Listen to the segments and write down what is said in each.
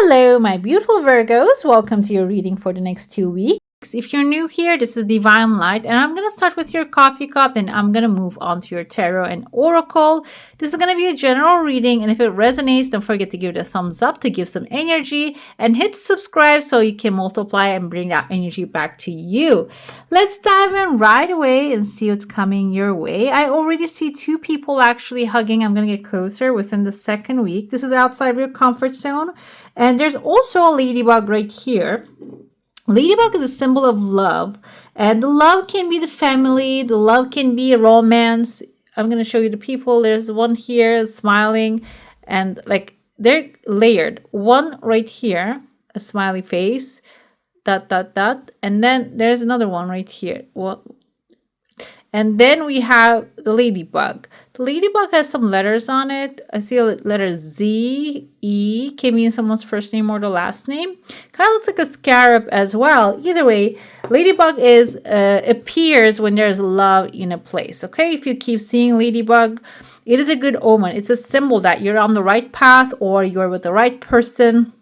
Hello, my beautiful Virgos. Welcome to your reading for the next 2 weeks. If you're new here, this is Divine Light, and I'm going to start with your coffee cup, then I'm going to move on to your tarot and oracle. This is going to be a general reading, and if it resonates, don't forget to give it a thumbs up to give some energy, and hit subscribe so you can multiply and bring that energy back to you. Let's dive in right away and see what's coming your way. I already see two people actually hugging. I'm going to get closer within the second week. This is outside of your comfort zone, and there's also a ladybug right here. Ladybug is a symbol of love, and the love can be the family, the love can be a romance. I'm going to show you the people. There's one here smiling, and like they're layered. One right here, a smiley face, dot, dot, dot. And then there's another one right here. And then we have the ladybug. The ladybug has some letters on it. I see a letter Z, E, can mean someone's first name or the last name. Kind of looks like a scarab as well. Either way, ladybug appears when there's love in a place. Okay, if you keep seeing ladybug, it is a good omen. It's a symbol that you're on the right path, or you're with the right person,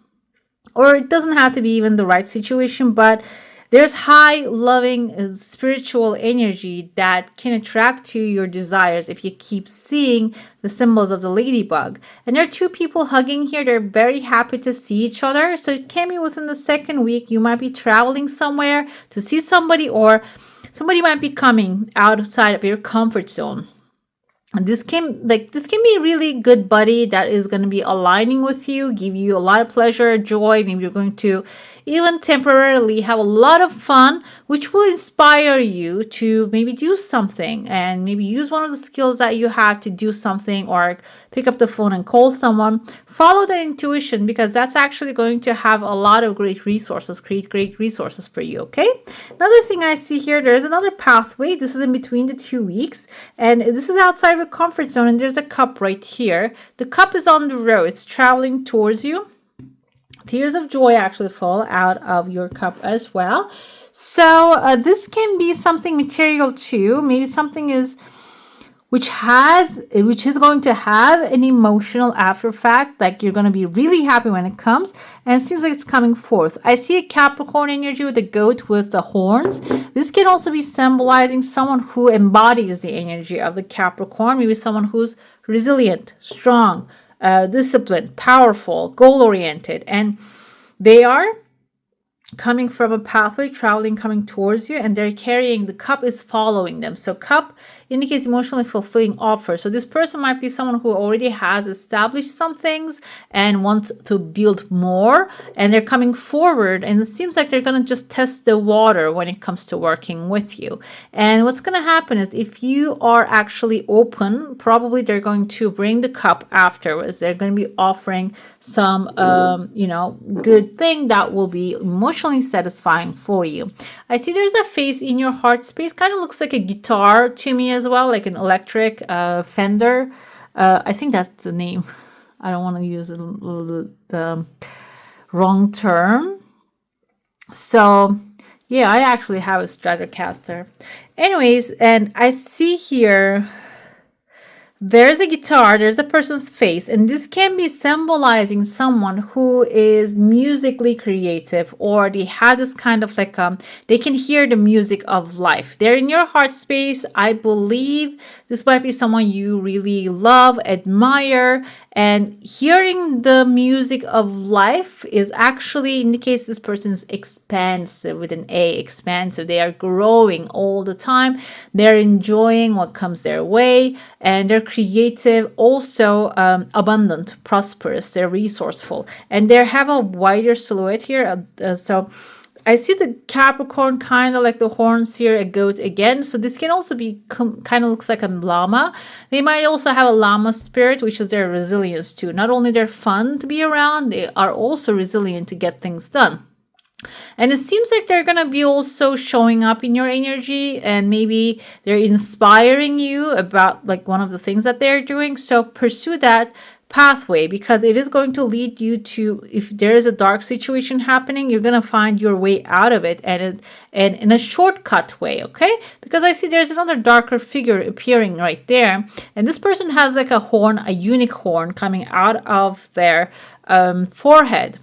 or it doesn't have to be even the right situation, but there's high, loving, spiritual energy that can attract to your desires if you keep seeing the symbols of the ladybug. And there are two people hugging here. They're very happy to see each other. So it can be within the second week. You might be traveling somewhere to see somebody, or somebody might be coming outside of your comfort zone. And this can be a really good buddy that is going to be aligning with you, give you a lot of pleasure, joy. Maybe you're going to even temporarily have a lot of fun, which will inspire you to maybe do something and maybe use one of the skills that you have to do something, or pick up the phone and call someone. Follow the intuition, because that's actually going to have a lot of great resources, create great resources for you, okay? Another thing I see here, there's another pathway. This is in between the 2 weeks, and this is outside of your comfort zone, and there's a cup right here. The cup is on the road. It's traveling towards you. Tears of joy actually fall out of your cup as well. So this can be something material too. Maybe something which is going to have an emotional after fact, like you're going to be really happy when it comes, and it seems like it's coming forth. I see a Capricorn energy with a goat with the horns. This can also be symbolizing someone who embodies the energy of the Capricorn, maybe someone who's resilient, strong, disciplined, powerful, goal-oriented, and they are coming from a pathway, traveling, coming towards you, and they're carrying the cup is following them. So cup indicates emotionally fulfilling offer. So this person might be someone who already has established some things and wants to build more, and they're coming forward, and it seems like they're going to just test the water when it comes to working with you. And what's going to happen is, if you are actually open, probably they're going to bring the cup afterwards. They're going to be offering some good thing that will be emotionally satisfying for you. I see there's a face in your heart space, kind of looks like a guitar to me as well, like an electric Fender. I think that's the name. I don't want to use the wrong term. So yeah, I actually have a Stratocaster. Anyways, and I see here there's a guitar, there's a person's face, and this can be symbolizing someone who is musically creative, or they have this kind of like they can hear the music of life. They're in your heart space. I believe this might be someone you really love, admire, and hearing the music of life is actually indicates this person is expansive, with an A, expansive. They are growing all the time. They're enjoying what comes their way, and they're creative, also abundant, prosperous. They're resourceful, and they have a wider silhouette here. So I see the Capricorn kind of like the horns here, a goat again. So this can also be kind of looks like a llama. They might also have a llama spirit, which is their resilience too. Not only they're fun to be around, they are also resilient to get things done. And it seems like they're going to be also showing up in your energy, and maybe they're inspiring you about like one of the things that they're doing. So pursue that pathway, because it is going to lead you to, if there is a dark situation happening, you're going to find your way out of it, and in a shortcut way, okay? Because I see there's another darker figure appearing right there, and this person has like a horn, a unique horn coming out of their forehead.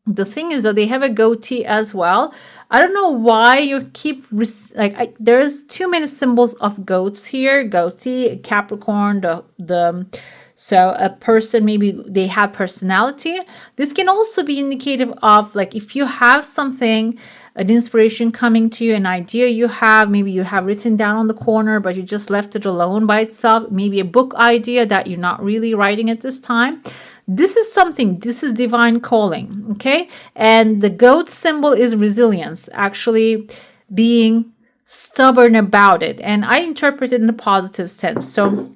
The thing is, though, they have a goatee as well. I don't know why you keep there's too many symbols of goats here. Goatee, Capricorn, the so a person, maybe they have personality. This can also be indicative of, like, if you have something, an inspiration coming to you, an idea you have, maybe you have written down on the corner, but you just left it alone by itself. Maybe a book idea that you're not really writing at this time. This is something, this is divine calling, okay? And the goat symbol is resilience, actually being stubborn about it. And I interpret it in a positive sense. So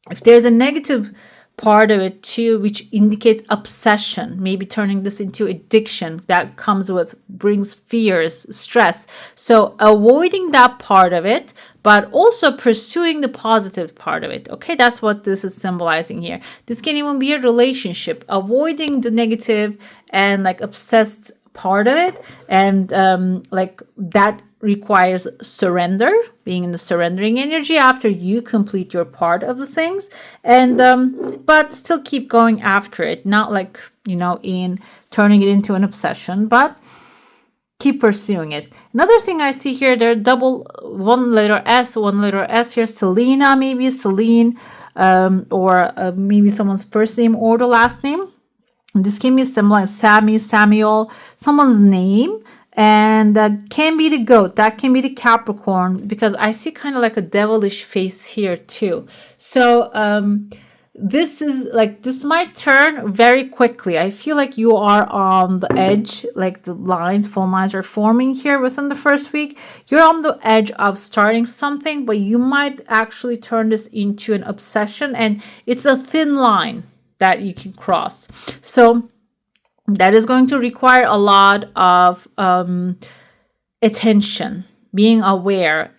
if there's a negative part of it too, which indicates obsession, maybe turning this into addiction that comes with, brings fears, stress. So avoiding that part of it, but also pursuing the positive part of it. Okay, that's what this is symbolizing here. This can even be a relationship, avoiding the negative and like obsessed part of it, and like that requires surrender, being in the surrendering energy after you complete your part of the things, and but still keep going after it, not like, you know, in turning it into an obsession, but keep pursuing it. Another thing I see here, there are double one letter S here. Selena, maybe Celine, or maybe someone's first name or the last name. This can be similar, Sammy, Samuel, someone's name. And that can be the goat, that can be the Capricorn, because I see kind of like a devilish face here too. So this is like, this might turn very quickly. I feel like you are on the edge, like the lines, phone lines are forming here within the first week. You're on the edge of starting something, but you might actually turn this into an obsession, and it's a thin line that you can cross. So that is going to require a lot of attention, being aware.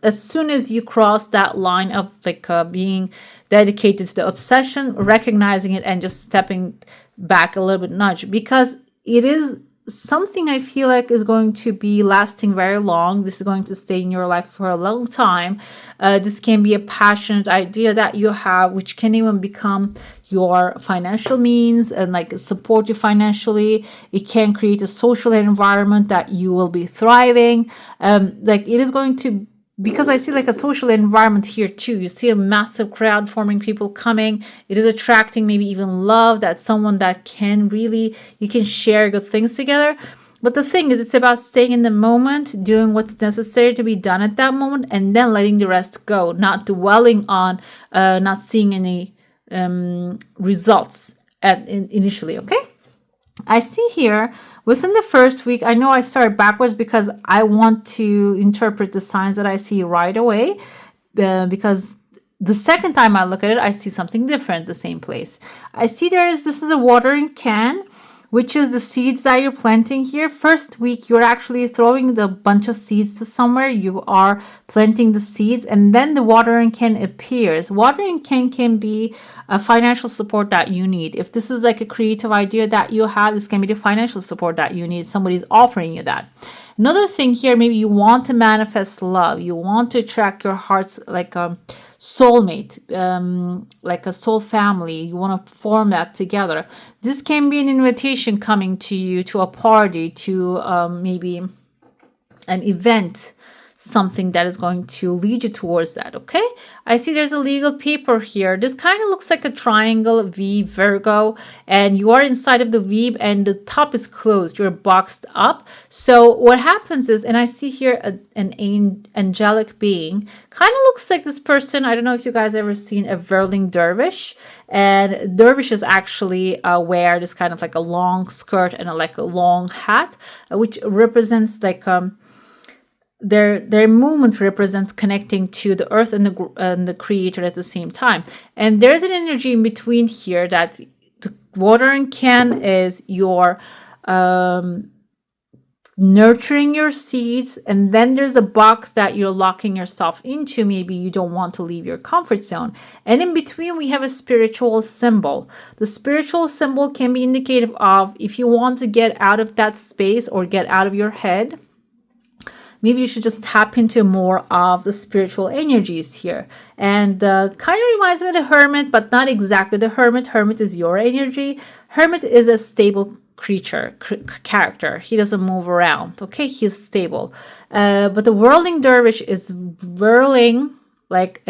As soon as you cross that line of like being dedicated to the obsession, recognizing it and just stepping back a little bit, nudge, because it is something I feel like is going to be lasting very long. This is going to stay in your life for a long time. This can be a passionate idea that you have, which can even become your financial means and like support you financially. It can create a social environment that you will be thriving. Like it is going to, because I see like a social environment here too. You see a massive crowd forming, people coming. It is attracting maybe even love, that someone that can really, you can share good things together. But the thing is, it's about staying in the moment, doing what's necessary to be done at that moment, and then letting the rest go, not dwelling on not seeing any results initially, okay? I see here within the first week, I know I started backwards because I want to interpret the signs that I see right away, because the second time I look at it, I see something different, the same place. I see this is a watering can, which is the seeds that you're planting here. First week, you're actually throwing the bunch of seeds to somewhere. You are planting the seeds, and then the watering can appears. Watering can be a financial support that you need. If this is like a creative idea that you have, this can be the financial support that you need. Somebody's offering you that. Another thing here, maybe you want to manifest love. You want to attract your heart's like soulmate, like a soul family. You want to form that together. This can be an invitation coming to you to a party, to maybe an event, something that is going to lead you towards that, okay? I see there's a legal paper here. This kind of looks like a triangle V, Virgo, and you are inside of the V and the top is closed. You're boxed up. So what happens is, and I see here an angelic being, kind of looks like this person. I don't know if you guys ever seen a whirling dervish, and dervishes actually wear this kind of like a long skirt and like a long hat, which represents like their movement represents connecting to the earth and the creator at the same time. And there's an energy in between here that the watering can is your nurturing your seeds, and then there's a box that you're locking yourself into. Maybe you don't want to leave your comfort zone, and in between we have a spiritual symbol. The spiritual symbol can be indicative of if you want to get out of that space or get out of your head. Maybe you should just tap into more of the spiritual energies here. And kind of reminds me of the hermit, but not exactly the hermit. Hermit is your energy. Hermit is a stable character. He doesn't move around. Okay, he's stable. But the whirling dervish is whirling like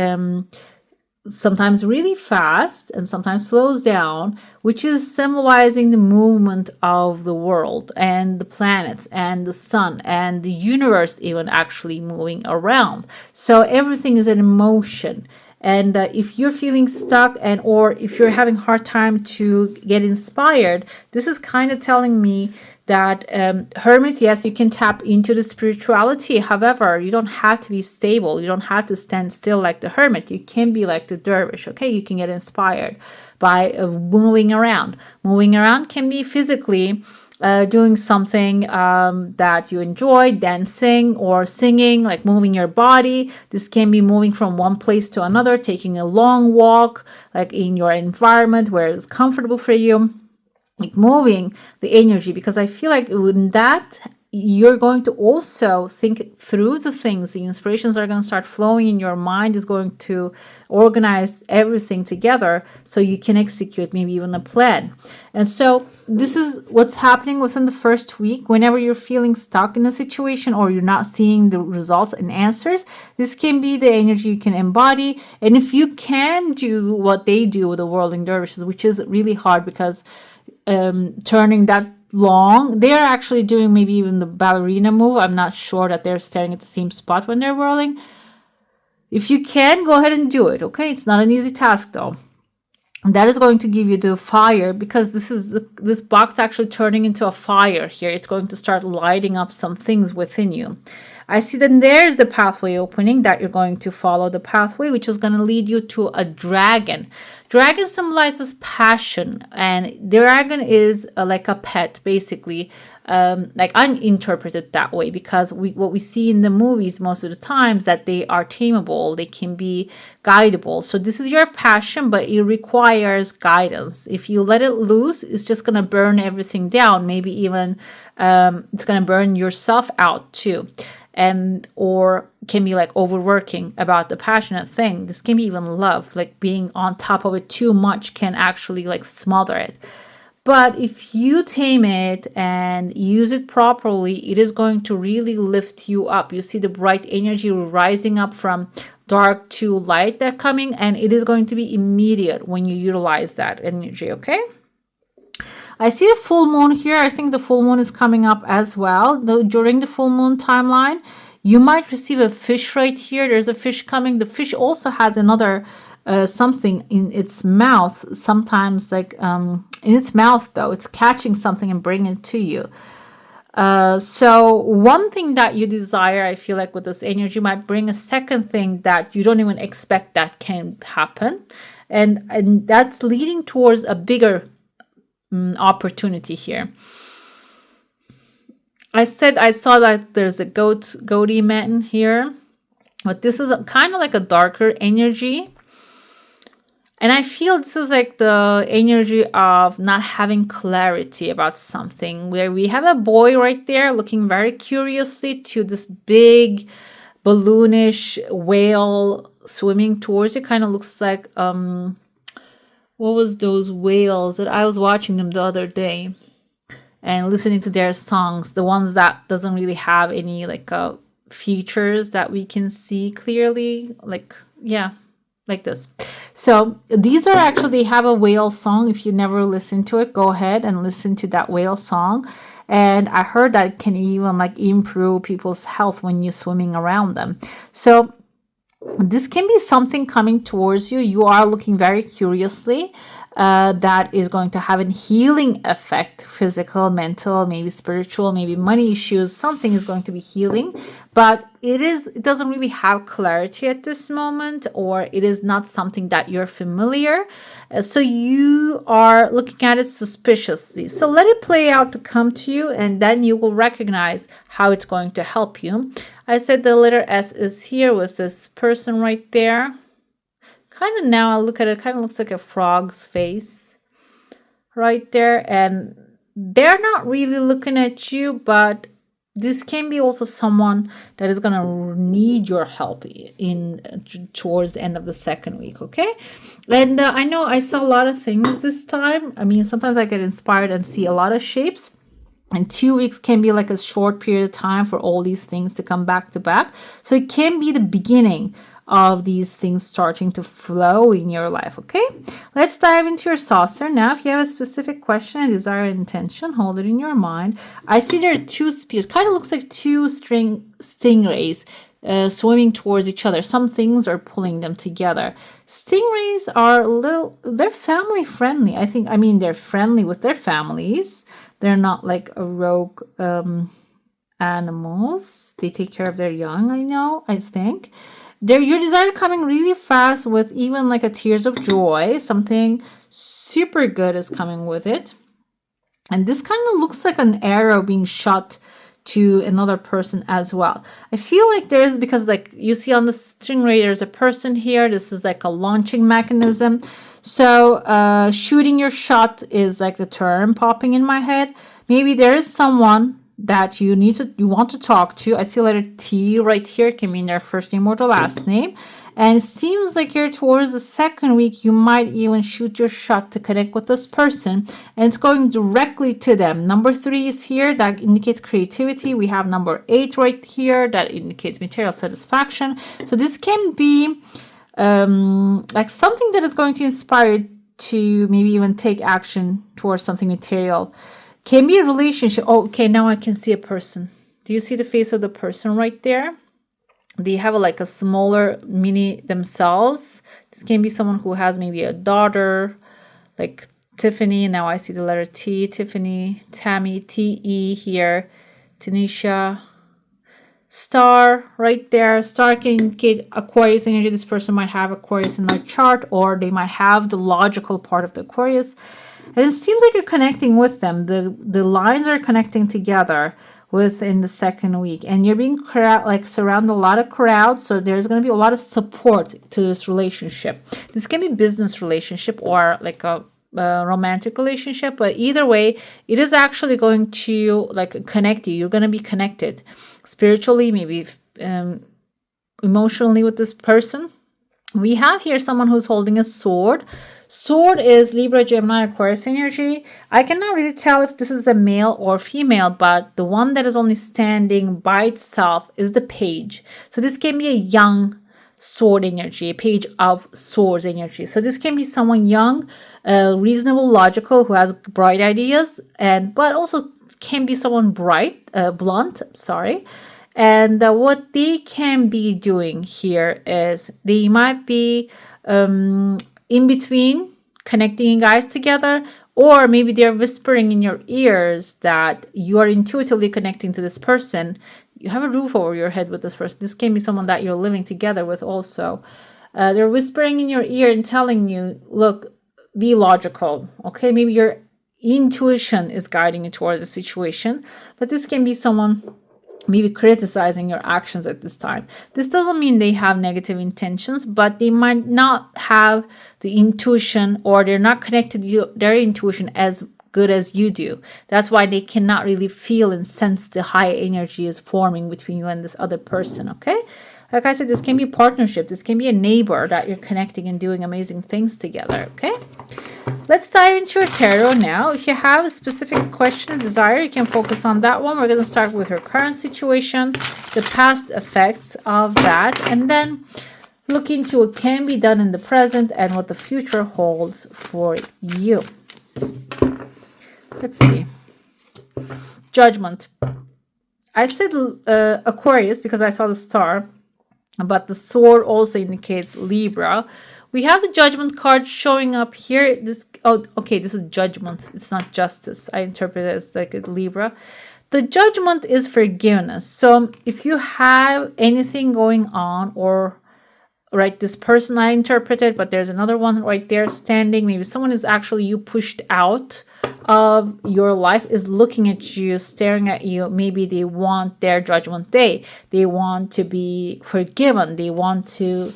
sometimes really fast and sometimes slows down, which is symbolizing the movement of the world and the planets and the sun and the universe even actually moving around. So everything is in motion. And if you're feeling stuck and or if you're having a hard time to get inspired, this is kind of telling me that hermit, yes, you can tap into the spirituality. However, you don't have to be stable. You don't have to stand still like the hermit. You can be like the dervish. Okay, you can get inspired by moving around. Moving around can be physically doing something that you enjoy, dancing or singing, like moving your body. This can be moving from one place to another, taking a long walk, like in your environment where it's comfortable for you, like moving the energy, because I feel like in that you're going to also think through the things. The inspirations are going to start flowing in your mind, is going to organize everything together so you can execute maybe even a plan. And so this is what's happening within the first week. Whenever you're feeling stuck in a situation or you're not seeing the results and answers, this can be the energy you can embody. And if you can do what they do with the whirling dervishes, which is really hard because turning that long, they're actually doing maybe even the ballerina move. I'm not sure that they're standing at the same spot when they're whirling. If you can, go ahead and do it. Okay, it's not an easy task though. And that is going to give you the fire, because this box actually turning into a fire here. It's going to start lighting up some things within you. I see that there's the pathway opening that you're going to follow, the pathway which is going to lead you to a dragon. Dragon symbolizes passion, and dragon is like a pet, basically. Like I interpret it that way, because what we see in the movies most of the times that they are tameable, they can be guidable. So this is your passion, but it requires guidance. If you let it loose, it's just gonna burn everything down. Maybe even it's gonna burn yourself out too. Or can be like overworking about the passionate thing. This can be even love, like being on top of it too much can actually like smother it. But if you tame it and use it properly, it is going to really lift you up. You see the bright energy rising up from dark to light that coming, and it is going to be immediate when you utilize that energy, okay? I see a full moon here. I think the full moon is coming up as well. Though during the full moon timeline, you might receive a fish right here. There's a fish coming. The fish also has another something in its mouth. Sometimes like in its mouth though, it's catching something and bringing it to you. So one thing that you desire, I feel like with this energy, might bring a second thing that you don't even expect that can happen. And that's leading towards a bigger opportunity here. I saw that there's a goatee man here, but this is kind of like a darker energy. And I feel this is like the energy of not having clarity about something, where we have a boy right there looking very curiously to this big balloonish whale swimming towards you. Kind of looks like what was those whales that I was watching them the other day and listening to their songs, the ones that doesn't really have any like features that we can see clearly, like like this. So these are actually, they have a whale song. If you never listened to it, go ahead and listen to that whale song. And I heard that it can even like improve people's health when you're swimming around them. So this can be something coming towards you. You are looking very curiously. That is going to have a healing effect, physical, mental, maybe spiritual, maybe money issues. Something is going to be healing, but it doesn't really have clarity at this moment, or it is not something that you're familiar. So you are looking at it suspiciously. So let it play out to come to you, and then you will recognize how it's going to help you. I said the letter S is here with this person right there. Kind of, now I look at it, kind of looks like a frog's face right there. And they're not really looking at you, but this can be also someone that is gonna need your help in towards the end of the second week, okay? And I know I saw a lot of things this time. I mean, sometimes I get inspired and see a lot of shapes. And 2 weeks can be like a short period of time for all these things to come back to back. So it can be the beginning of these things starting to flow in your life, okay? Let's dive into your saucer now. If you have a specific question, a desire, intention, hold it in your mind. I see there are two spirits, kind of looks like two stingrays swimming towards each other. Some things are pulling them together. Stingrays are they're family friendly. I mean, they're friendly with their families. They're not like a rogue animals. They take care of their young, I think. Your desire coming really fast with even like a tears of joy. Something super good is coming with it. And this kind of looks like an arrow being shot to another person as well. I feel like because like you see on the stingray, there's a person here. This is like a launching mechanism. So shooting your shot is like the term popping in my head. Maybe there is someone that you want to talk to. I see letter T right here. It can mean their first name or the last name. And it seems like here towards the second week, you might even shoot your shot to connect with this person. And it's going directly to them. Number 3 is here. That indicates creativity. We have number 8 right here. That indicates material satisfaction. So this can be like something that is going to inspire you to maybe even take action towards something material. Can be a relationship. Oh, okay, now I can see a person. Do you see the face of the person right there? They have like a smaller mini themselves. This can be someone who has maybe a daughter, like Tiffany. Now I see the letter T, Tiffany, Tammy, T-E here, Tanisha. Star right there. Star can indicate Aquarius energy. This person might have Aquarius in their chart, or they might have the logical part of the Aquarius. And it seems like you're connecting with them. The lines are connecting together within the second week, and you're being surrounded a lot of crowds. So there's going to be a lot of support to this relationship. This can be business relationship or like a romantic relationship, but either way, it is actually going to like connect you. You're going to be connected spiritually, maybe emotionally with this person. We have here someone who's holding a sword. Sword is Libra, Gemini, Aquarius energy. I cannot really tell if this is a male or female, but the one that is only standing by itself is the page. So this can be a young sword energy, a page of swords energy. So this can be someone young, reasonable, logical, who has bright ideas, but also can be someone blunt, And what they can be doing here is they might be in between, connecting you guys together, or maybe they're whispering in your ears that you are intuitively connecting to this person. You have a roof over your head with this person. This can be someone that you're living together with also. They're whispering in your ear and telling you, look, be logical, okay? Maybe your intuition is guiding you towards a situation, but this can be someone maybe criticizing your actions at this time. This doesn't mean they have negative intentions, but they might not have the intuition, or they're not connected to their intuition as good as you do. That's why they cannot really feel and sense the high energy is forming between you and this other person, okay? Like I said, this can be a partnership. This can be a neighbor that you're connecting and doing amazing things together, okay? Let's dive into your tarot now. If you have a specific question or desire, you can focus on that one. We're going to start with your current situation, the past effects of that, and then look into what can be done in the present and what the future holds for you. Let's see. Judgment. I said Aquarius because I saw the star, but the sword also indicates Libra. We have the Judgment card showing up here. This is Judgment. It's not Justice. I interpret it as like a Libra. The Judgment is forgiveness. So if you have anything going on, or right, this person I interpreted, but there's another one right there standing. Maybe someone is actually you pushed out of your life, is looking at you, staring at you. Maybe they want their judgment day. They want to be forgiven. They want to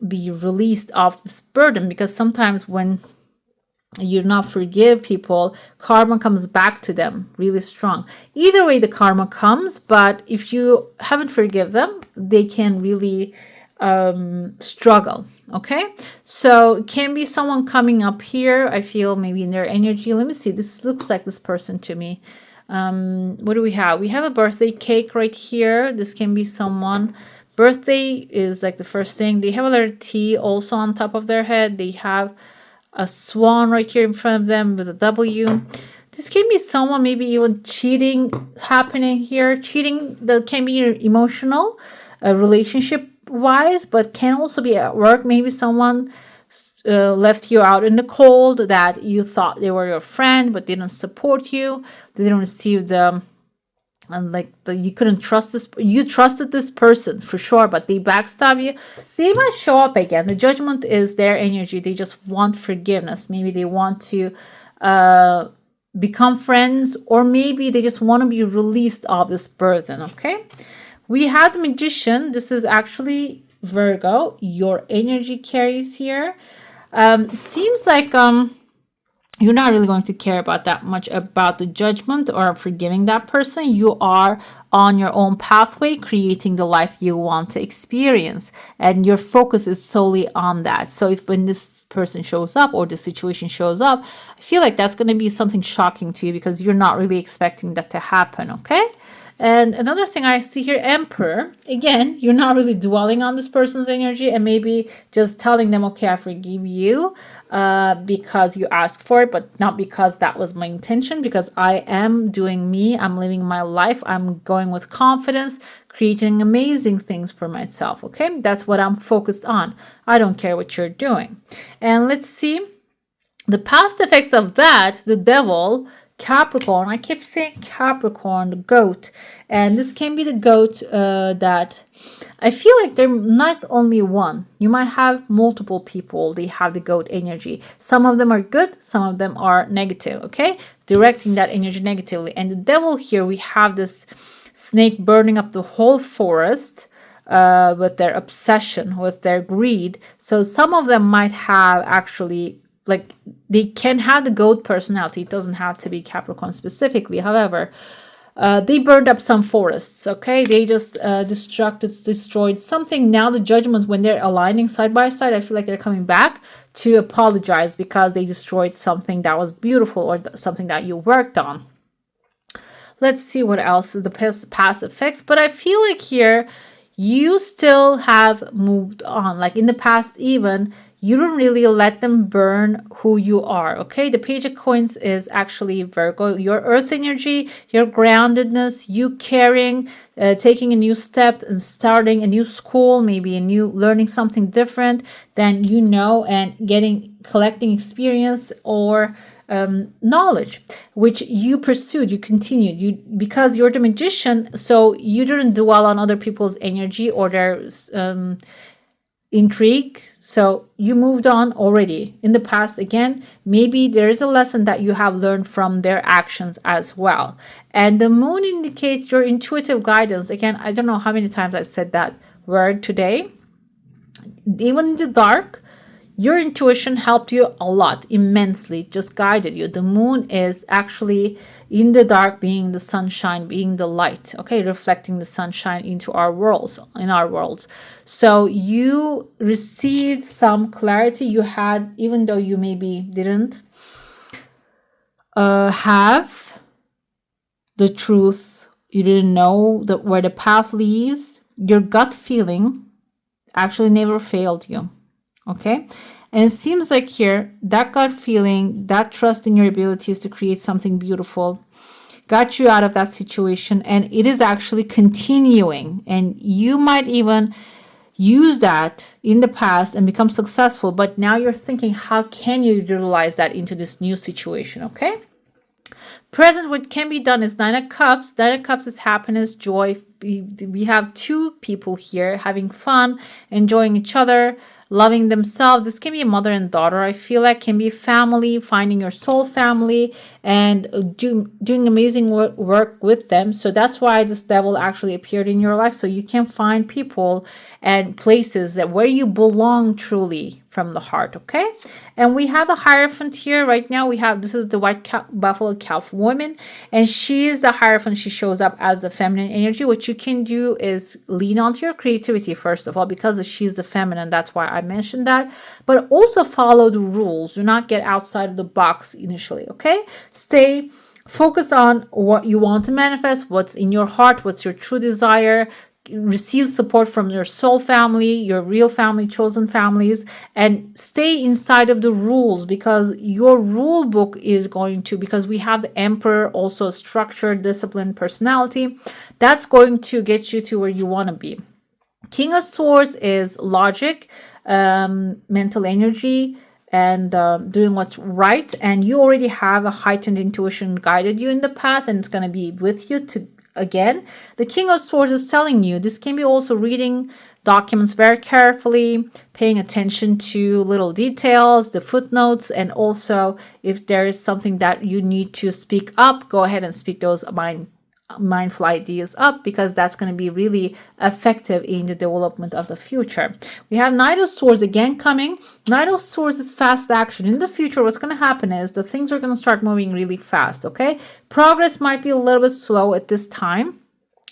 be released of this burden, because sometimes when you not forgive people, karma comes back to them really strong. Either way, the karma comes, but if you haven't forgive them, they can really struggle. Okay, so it can be someone coming up here. I feel maybe in their energy. Let me see. This looks like this person to me. What do we have? We have a birthday cake right here. This can be someone. Birthday is like the first thing. They have a letter T also on top of their head. They have a swan right here in front of them with a W. This can be someone, maybe even cheating happening here. Cheating that can be emotional, relationship wise, but can also be at work. Maybe someone left you out in the cold, that you thought they were your friend but didn't support you. They didn't receive the you couldn't trust this. You trusted this person for sure, but they backstab you. They might show up again. The judgment is their energy. They just want forgiveness. Maybe they want to become friends, or maybe they just want to be released of this burden. Okay, we have the magician. This is actually Virgo. Your energy carries here. Seems like you're not really going to care about that much about the judgment or forgiving that person. You are on your own pathway, creating the life you want to experience, and your focus is solely on that. So if when this person shows up or the situation shows up, I feel like that's going to be something shocking to you because you're not really expecting that to happen. Okay. And another thing I see here, Emperor. Again, you're not really dwelling on this person's energy and maybe just telling them, okay, I forgive you because you asked for it, but not because that was my intention, because I am doing me. I'm living my life. I'm going with confidence, creating amazing things for myself. Okay, that's what I'm focused on. I don't care what you're doing. And let's see the past effects of that, the devil, Capricorn. I keep saying Capricorn, the goat, and this can be the goat that I feel like they're not only one. You might have multiple people. They have the goat energy. Some of them are good, some of them are negative. Okay, directing that energy negatively. And the devil here, we have this snake burning up the whole forest with their obsession, with their greed. So some of them might have actually, like, they can have the goat personality. It doesn't have to be Capricorn specifically. However, they burned up some forests. Okay, they just destroyed something. Now the judgment, when they're aligning side by side, I feel like they're coming back to apologize because they destroyed something that was beautiful or something that you worked on. Let's see what else is the past effects. But I feel like here you still have moved on. Like in the past, even you don't really let them burn who you are. Okay, the Page of Coins is actually Virgo, your earth energy, your groundedness, you caring, taking a new step and starting a new school, maybe a new learning something different than you know, and collecting experience or knowledge, which you pursued, you continued, because you're the magician. So you didn't dwell on other people's energy or their intrigue. So you moved on already in the past. Again, maybe there is a lesson that you have learned from their actions as well. And the moon indicates your intuitive guidance. Again, I don't know how many times I said that word today. Even in the dark, your intuition helped you a lot, immensely, just guided you. The moon is actually in the dark, being the sunshine, being the light, okay, reflecting the sunshine into our worlds, in our worlds. So you received some clarity you had, even though you maybe didn't have the truth. You didn't know where the path leads. Your gut feeling actually never failed you. Okay, and it seems like here that gut feeling, that trust in your abilities to create something beautiful, got you out of that situation, and it is actually continuing. And you might even use that in the past and become successful, but now you're thinking, how can you utilize that into this new situation? Okay. Present, what can be done is Nine of Cups. Nine of Cups is happiness, joy. We have two people here having fun, enjoying each other, loving themselves. This can be a mother and daughter. I feel like can be family, finding your soul family and doing amazing work with them. So that's why this devil actually appeared in your life. So you can find people and places that where you belong truly from the heart, okay? And we have the Hierophant here right now. We have, this is the white buffalo calf woman, and she is the Hierophant. She shows up as the feminine energy. What you can do is lean onto your creativity, first of all, because she's the feminine. That's why I mentioned that. But also follow the rules. Do not get outside of the box initially, okay? Stay focused on what you want to manifest, what's in your heart, what's your true desire. Receive support from your soul family, your real family, chosen families, and stay inside of the rules, because your rule book is going to, because we have the Emperor, also structured, disciplined personality, that's going to get you to where you want to be. King of Swords is logic, mental energy, and doing what's right, and you already have a heightened intuition guided you in the past, and it's going to be with you to again. The King of Swords is telling you this can be also reading documents very carefully, paying attention to little details, the footnotes, and also if there is something that you need to speak up, go ahead and speak those mindful ideas up, because that's going to be really effective in the development of the future. We have Knight of Swords again coming. Knight of Swords is fast action. In the future, what's going to happen is the things are going to start moving really fast, okay? Progress might be a little bit slow at this time,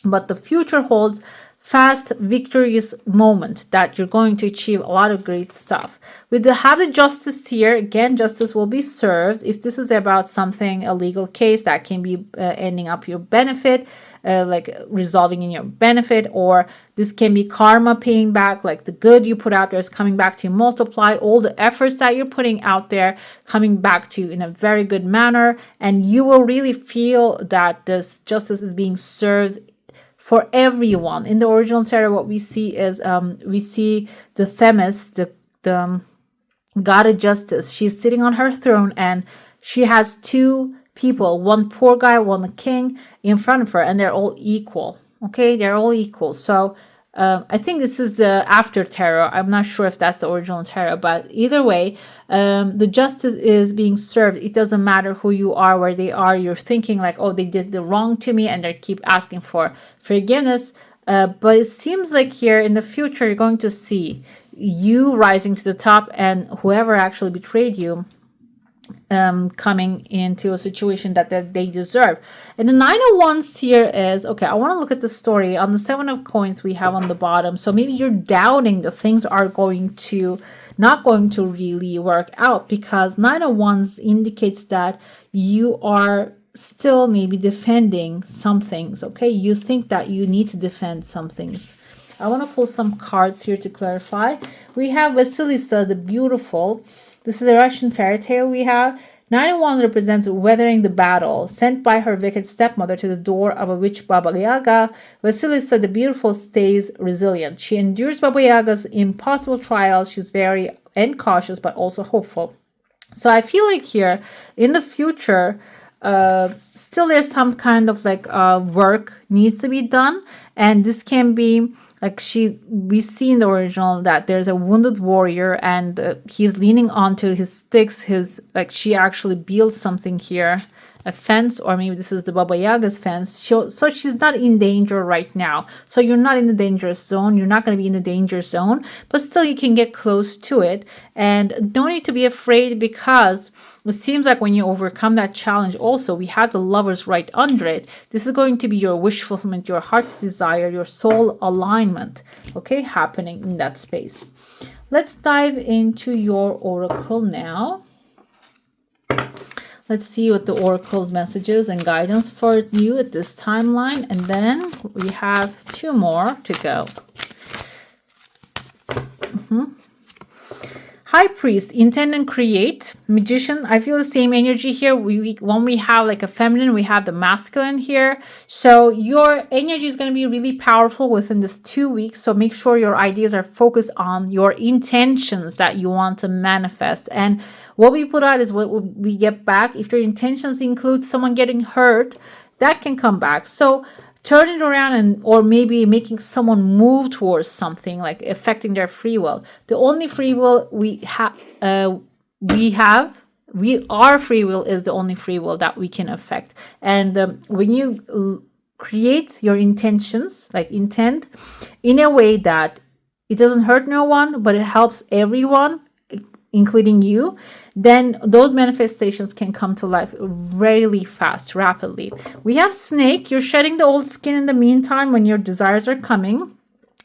but the future holds fast, victorious moment that you're going to achieve a lot of great stuff. With the have the Justice here, again, justice will be served. If this is about something, a legal case that can be ending up your benefit, like resolving in your benefit, or this can be karma paying back, like the good you put out there is coming back to you multiplied, all the efforts that you're putting out there coming back to you in a very good manner, and you will really feel that this justice is being served for everyone. In the original tarot, what we see is we see the Themis, the god of justice. She's sitting on her throne, and she has two people, one poor guy, one a king, in front of her, and they're all equal. Okay, they're all equal. So I think this is the after tarot. I'm not sure if that's the original tarot, but either way, the justice is being served. It doesn't matter who you are, where they are. You're thinking like, oh, they did the wrong to me, and they keep asking for forgiveness. But it seems like here in the future, you're going to see you rising to the top, and whoever actually betrayed you coming into a situation that they deserve. And the Nine of Wands here is, okay, I want to look at the story. On the Seven of Coins we have on the bottom. So maybe you're doubting that things are not going to really work out, because Nine of Wands indicates that you are still maybe defending some things, okay? You think that you need to defend some things. I want to pull some cards here to clarify. We have Vasilisa, the beautiful. This is a Russian fairy tale we have. Nine of Wands represents weathering the battle. Sent by her wicked stepmother to the door of a witch Baba Yaga, Vasilisa, the beautiful, stays resilient. She endures Baba Yaga's impossible trials. She's very cautious, but also hopeful. So I feel like here, in the future, still there's some kind of like work needs to be done. And this can be like we see in the original that there's a wounded warrior, and he's leaning onto his sticks. She actually built something here, a fence, or maybe this is the Baba Yaga's fence. So she's not in danger right now. So you're not in the dangerous zone. You're not going to be in the danger zone, but still you can get close to it. And don't need to be afraid, because it seems like when you overcome that challenge, also we have the Lovers right under it. This is going to be your wish fulfillment, your heart's desire, your soul alignment, okay, happening in that space. Let's dive into your oracle now. Let's see what the oracle's messages and guidance for you at this timeline. And then we have two more to go. High Priest, intend and create. Magician, I feel the same energy here. When we have like a feminine, we have the masculine here. So your energy is going to be really powerful within this 2 weeks. So make sure your ideas are focused on your intentions that you want to manifest. And what we put out is what we get back. If your intentions include someone getting hurt, that can come back. So turn it around, or maybe making someone move towards something, like affecting their free will. The only free will our free will is the only free will that we can affect. And when you create your intentions, like intend, in a way that it doesn't hurt no one, but it helps everyone, including you, then those manifestations can come to life really fast, rapidly. We have snake. You're shedding the old skin in the meantime when your desires are coming.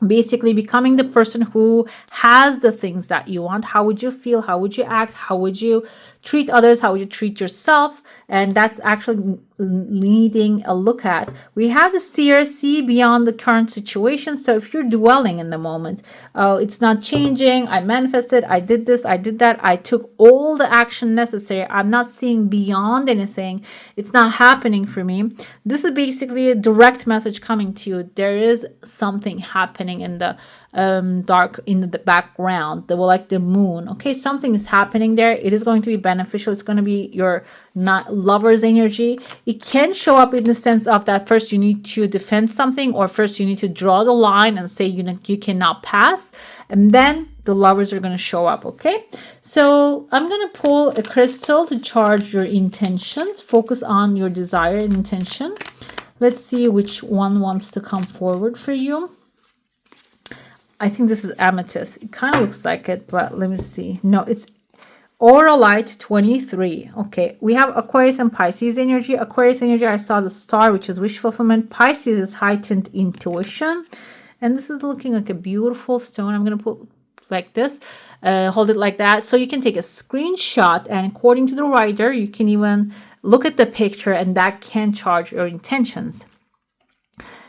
Basically becoming the person who has the things that you want. How would you feel? How would you act? How would you treat others? How would you treat yourself? And that's actually leading a look at. We have the seer, see beyond the current situation. So if you're dwelling in the moment, it's not changing. I manifested. I did this. I did that. I took all the action necessary. I'm not seeing beyond anything. It's not happening for me. This is basically a direct message coming to you. There is something happening in the dark, in the background, like the moon. Okay, something is happening there. It is going to be beneficial. It's going to be your not lover's energy. It can show up in the sense of that first you need to defend something, or first you need to draw the line and say you cannot pass, and then the lovers are going to show up. Okay, so I'm going to pull a crystal to charge your intentions. Focus on your desire and intention. Let's see which one wants to come forward for you. I think this is amethyst. It kind of looks like it, but let me see. No, it's Oralite 23. Okay, we have Aquarius and Pisces energy. Aquarius energy, I saw the star, which is wish fulfillment. Pisces is heightened intuition. And this is looking like a beautiful stone. I'm going to put like this. Hold it like that. So you can take a screenshot, and according to the writer, you can even look at the picture, and that can charge your intentions.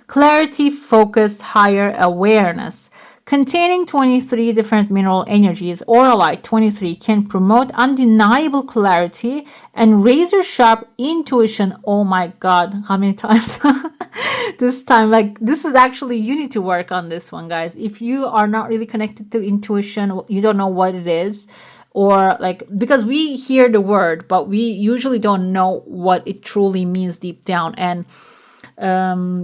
Clarity, focus, higher awareness. Containing 23 different mineral energies, Oralite 23 can promote undeniable clarity and razor-sharp intuition. Oh my God, how many times? This time, like, this is actually, you need to work on this one, guys. If you are not really connected to intuition, you don't know what it is, or like, because we hear the word, but we usually don't know what it truly means deep down. And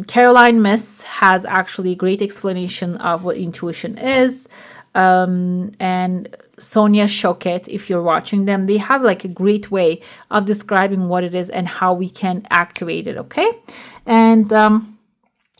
Caroline Myss has actually a great explanation of what intuition is. And Sonia Choquette, if you're watching them, they have like a great way of describing what it is and how we can activate it. Okay. And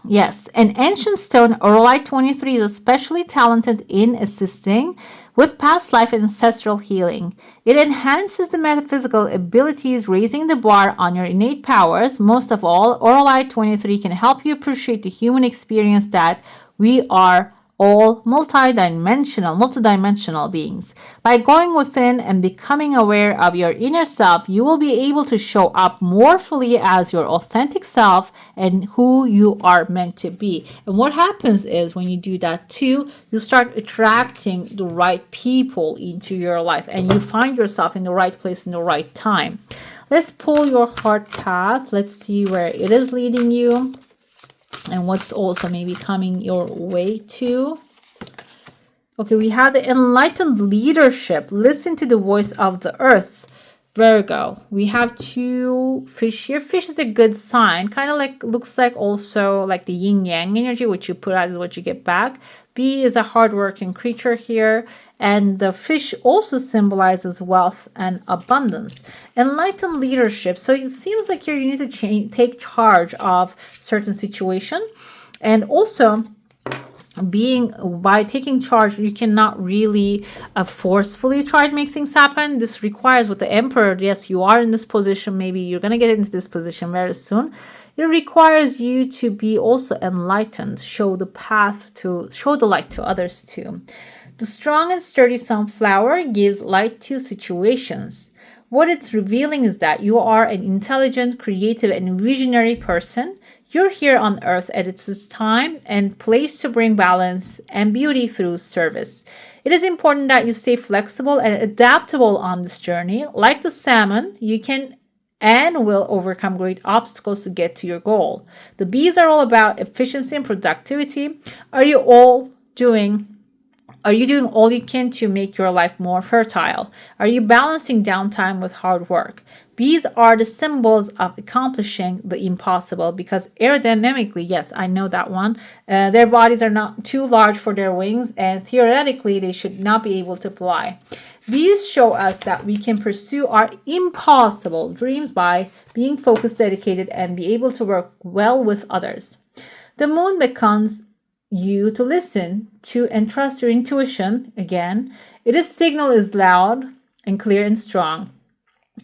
yes, an ancient stone, Oralite 23, is especially talented in assisting with past life and ancestral healing. It enhances the metaphysical abilities, raising the bar on your innate powers. Most of all, Oralite 23 can help you appreciate the human experience, that we are all multidimensional beings. By going within and becoming aware of your inner self, you will be able to show up more fully as your authentic self and who you are meant to be. And what happens is, when you do that too, you start attracting the right people into your life, and you find yourself in the right place in the right time. Let's pull your heart path. Let's see where it is leading you, and what's also maybe coming your way too. Okay, we have the enlightened leadership. Listen to the voice of the earth. Virgo. We have 2 fish here. Fish is a good sign. Kind of like, looks like also like the yin yang energy. What you put out is what you get back. Bee is a hardworking creature here. And the fish also symbolizes wealth and abundance. Enlightened leadership. So it seems like here you need to take charge of certain situation. And also, by taking charge, you cannot really forcefully try to make things happen. This requires, with the Emperor, yes, you are in this position. Maybe you're going to get into this position very soon. It requires you to be also enlightened, show the light to others too. The strong and sturdy sunflower gives light to situations. What it's revealing is that you are an intelligent, creative, and visionary person. You're here on earth at its time and place to bring balance and beauty through service. It is important that you stay flexible and adaptable on this journey. Like the salmon, you can and will overcome great obstacles to get to your goal. The bees are all about efficiency and productivity. Are you doing all you can to make your life more fertile? Are you balancing downtime with hard work? Bees are the symbols of accomplishing the impossible, because aerodynamically, yes, I know that one, their bodies are not too large for their wings, and theoretically, they should not be able to fly. Bees show us that we can pursue our impossible dreams by being focused, dedicated, and be able to work well with others. The moon beckons you to listen to and trust your intuition. Again, its signal is loud and clear and strong.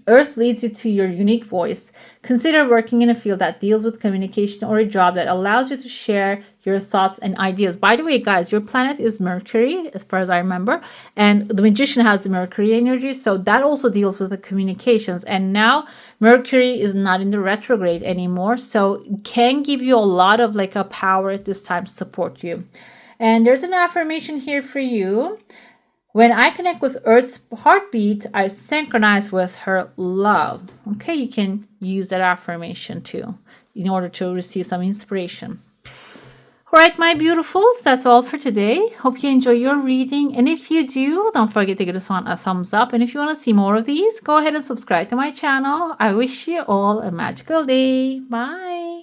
Earth leads you to your unique voice. Consider working in a field that deals with communication or a job that allows you to share your thoughts and ideas. By the way, guys, your planet is Mercury, as far as I remember, and the Magician has the Mercury energy, so that also deals with the communications. And now Mercury is not in the retrograde anymore, so it can give you a lot of like a power at this time to support you. And there's an affirmation here for you. When I connect with Earth's heartbeat, I synchronize with her love. Okay, you can use that affirmation too in order to receive some inspiration. All right, my beautifuls, that's all for today. Hope you enjoy your reading. And if you do, don't forget to give this one a thumbs up. And if you want to see more of these, go ahead and subscribe to my channel. I wish you all a magical day. Bye.